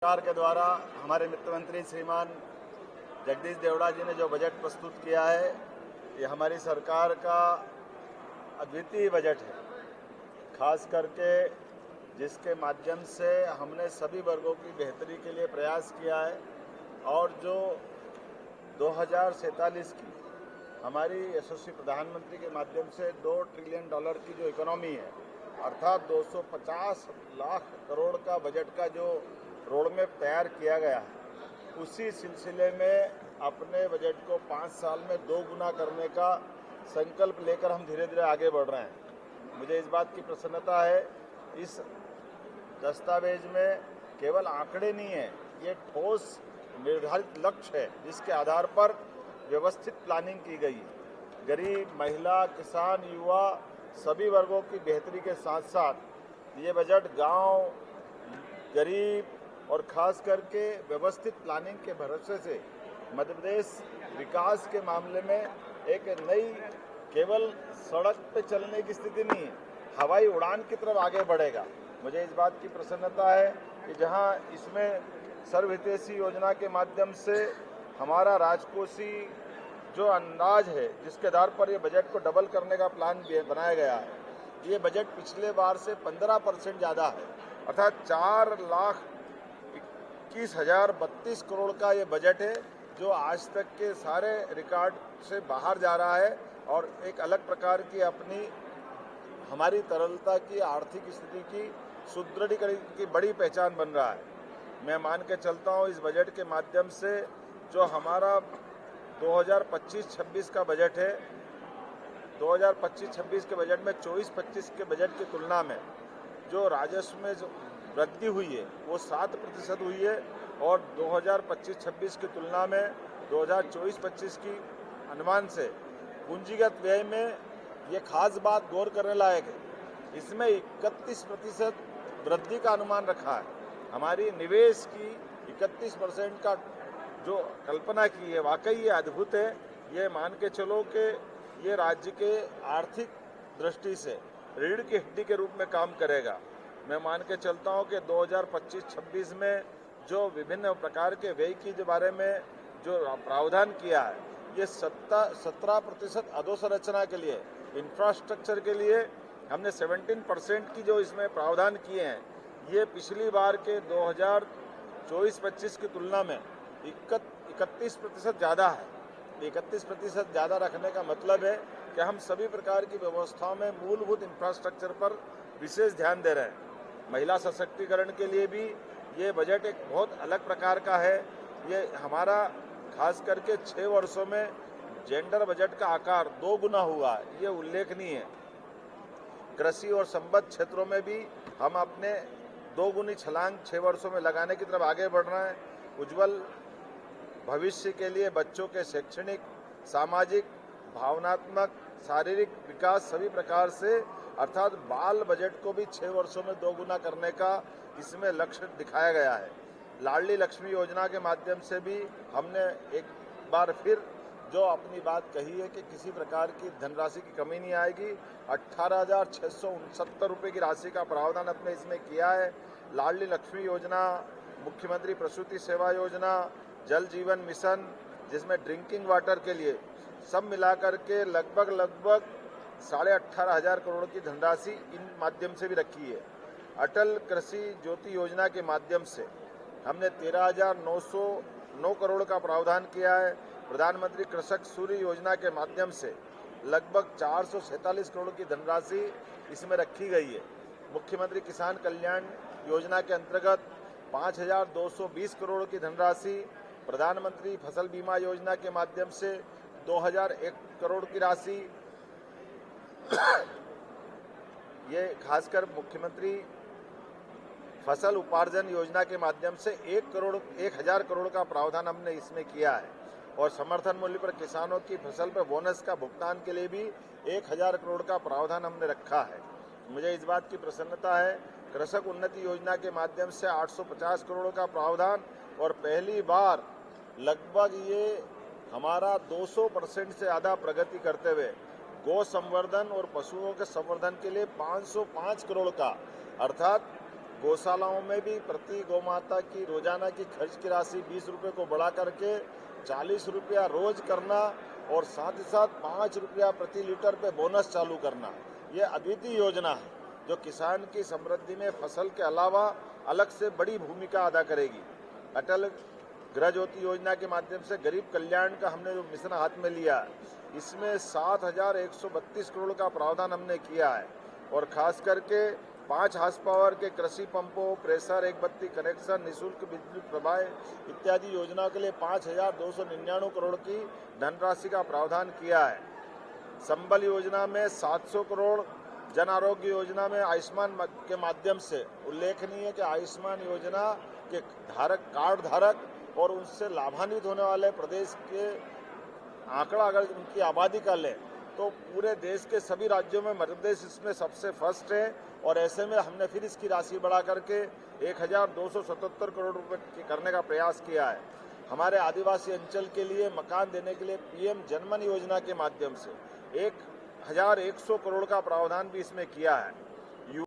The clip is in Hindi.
सरकार के द्वारा हमारे वित्त मंत्री श्रीमान जगदीश देवड़ा जी ने जो बजट प्रस्तुत किया है, ये हमारी सरकार का अद्वितीय बजट है। खास करके जिसके माध्यम से हमने सभी वर्गों की बेहतरी के लिए प्रयास किया है और जो 2047 की हमारी यशस्वी प्रधानमंत्री के माध्यम से $2 ट्रिलियन की जो इकोनॉमी है, अर्थात 250 लाख करोड़ का बजट का जो रोड मैप तैयार किया गया है, उसी सिलसिले में अपने बजट को 5 साल में 2 गुना करने का संकल्प लेकर हम धीरे धीरे आगे बढ़ रहे हैं। मुझे इस बात की प्रसन्नता है, इस दस्तावेज में केवल आंकड़े नहीं है, ये ठोस निर्धारित लक्ष्य है जिसके आधार पर व्यवस्थित प्लानिंग की गई। गरीब, महिला, किसान, युवा सभी वर्गों की बेहतरी के साथ साथ ये बजट गांव, गरीब और खास करके व्यवस्थित प्लानिंग के भरोसे से मध्य प्रदेश विकास के मामले में एक नई, केवल सड़क पे चलने की स्थिति नहीं है, हवाई उड़ान की तरफ आगे बढ़ेगा। मुझे इस बात की प्रसन्नता है कि जहां इसमें सर्वहितैषी योजना के माध्यम से हमारा राजकोषीय जो अंदाज है, जिसके आधार पर ये बजट को डबल करने का प्लान बनाया गया है, ये बजट पिछले बार से 15% ज़्यादा है, अर्थात 4,21,032 करोड़ का ये बजट है जो आज तक के सारे रिकॉर्ड से बाहर जा रहा है और एक अलग प्रकार की अपनी हमारी तरलता की, आर्थिक स्थिति की सुदृढ़ीकरण की बड़ी पहचान बन रहा है। मैं मान के चलता हूँ इस बजट के माध्यम से जो हमारा 2025-26 का बजट है, 2025-26 के बजट में 24-25 के बजट की तुलना में जो राजस्व में जो वृद्धि हुई है वो 7% हुई है और 2025-26 की तुलना में 2024-25 की अनुमान से पूंजीगत व्यय में ये खास बात गौर करने लायक है, इसमें 31% वृद्धि का अनुमान रखा है। हमारी निवेश की 31% का जो कल्पना की है, वाकई ये अद्भुत है। ये मान के चलो कि ये राज्य के आर्थिक दृष्टि से रीढ़ की हड्डी के रूप में काम करेगा। मैं मान के चलता हूँ कि 2025-26 में जो विभिन्न प्रकार के व्यय के बारे में जो प्रावधान किया है, ये 17% अधोसंरचना के लिए, इंफ्रास्ट्रक्चर के लिए हमने 17% की जो इसमें प्रावधान किए हैं, ये पिछली बार के 2024-25 की तुलना में 31% ज़्यादा है। 31% ज़्यादा रखने का मतलब है कि हम सभी प्रकार की व्यवस्थाओं में मूलभूत इंफ्रास्ट्रक्चर पर विशेष ध्यान दे रहे हैं। महिला सशक्तिकरण के लिए भी ये बजट एक बहुत अलग प्रकार का है। ये हमारा खास करके 6 वर्षों में जेंडर बजट का आकार 2 गुना हुआ है, ये उल्लेखनीय है। कृषि और संबद्ध क्षेत्रों में भी हम अपने 2 गुनी छलांग 6 वर्षों में लगाने की तरफ आगे बढ़ रहे हैं। उज्जवल भविष्य के लिए बच्चों के शैक्षणिक, सामाजिक, भावनात्मक, शारीरिक विकास सभी प्रकार से, अर्थात बाल बजट को भी 6 वर्षों में 2 गुना करने का इसमें लक्ष्य दिखाया गया है। लाडली लक्ष्मी योजना के माध्यम से भी हमने एक बार फिर जो अपनी बात कही है कि किसी प्रकार की धनराशि की कमी नहीं आएगी। 18,669 रुपये की राशि का प्रावधान अपने इसमें किया है। लाडली लक्ष्मी योजना, मुख्यमंत्री प्रसूति सेवा योजना, जल जीवन मिशन, जिसमें ड्रिंकिंग वाटर के लिए सब मिलाकर के लगभग 18,500 करोड़ की धनराशि इन माध्यम से भी रखी है। अटल कृषि ज्योति योजना के माध्यम से हमने 13,909 करोड़ का प्रावधान किया है। प्रधानमंत्री कृषक सूर्य योजना के माध्यम से लगभग 447 करोड़ की धनराशि इसमें रखी गई है। मुख्यमंत्री किसान कल्याण योजना के अंतर्गत 5,220 करोड़ की धनराशि, प्रधानमंत्री फसल बीमा योजना के माध्यम से 2,001 करोड़ की राशि, ये खासकर मुख्यमंत्री फसल उपार्जन योजना के माध्यम से 1,000 करोड़ का प्रावधान हमने इसमें किया है और समर्थन मूल्य पर किसानों की फसल पर बोनस का भुगतान के लिए भी 1,000 करोड़ का प्रावधान हमने रखा है। मुझे इस बात की प्रसन्नता है, कृषक उन्नति योजना के माध्यम से 850 करोड़ का प्रावधान और पहली बार लगभग ये हमारा 200% से ज़्यादा प्रगति करते हुए गौ संवर्धन और पशुओं के संवर्धन के लिए 505 करोड़ का, अर्थात गौशालाओं में भी प्रति गौमाता की रोजाना की खर्च की राशि 20 रुपये को बढ़ा करके 40 रुपया रोज करना और साथ ही साथ 5 रुपया प्रति लीटर पे बोनस चालू करना, ये अद्वितीय योजना है जो किसान की समृद्धि में फसल के अलावा अलग से बड़ी भूमिका अदा करेगी। अटल गृह ज्योति योजना के माध्यम से गरीब कल्याण का हमने जो मिशन हाथ में लिया है, इसमें 7,132 करोड़ का प्रावधान हमने किया है और खास करके 5 हार्स पावर के कृषि पंपों, प्रेशर, एक बत्ती कनेक्शन, निःशुल्क बिजली प्रवाह इत्यादि योजनाओं के लिए 5,299 करोड़ की धनराशि का प्रावधान किया है। संबल योजना में 700 करोड़, जन आरोग्य योजना में आयुष्मान के माध्यम से उल्लेखनीय है कि आयुष्मान योजना के कार्ड धारक और उनसे लाभान्वित होने वाले प्रदेश के आंकड़ा अगर उनकी आबादी का लें तो पूरे देश के सभी राज्यों में मध्य प्रदेश इसमें सबसे फर्स्ट है और ऐसे में हमने फिर इसकी राशि बढ़ा करके 1,277 करोड़ रुपए करने का प्रयास किया है। हमारे आदिवासी अंचल के लिए मकान देने के लिए पीएम जनमन योजना के माध्यम से 1,100 करोड़ का प्रावधान भी इसमें किया है।